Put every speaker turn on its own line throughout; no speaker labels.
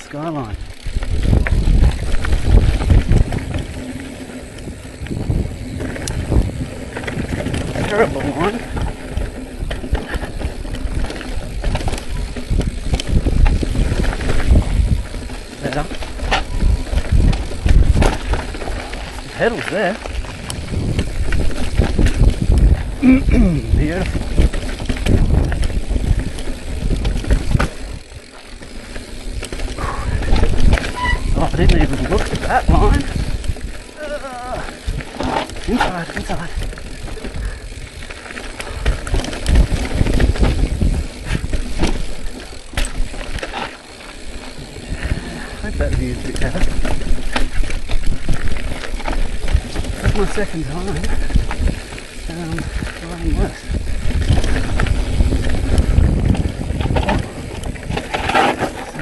Skyline. Terrible one. Better. Pedals there. Beautiful. Oh, I didn't even look at that line. Inside. I hope that view's a bit better. That's my second time. Riding west.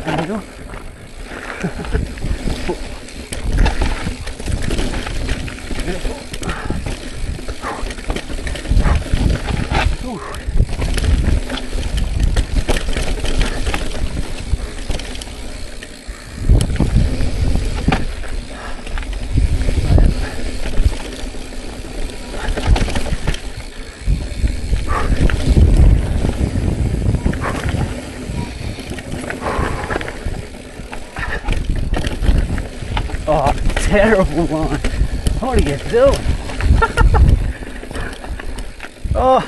There we go. Oh, terrible line. What are you doing? Oh.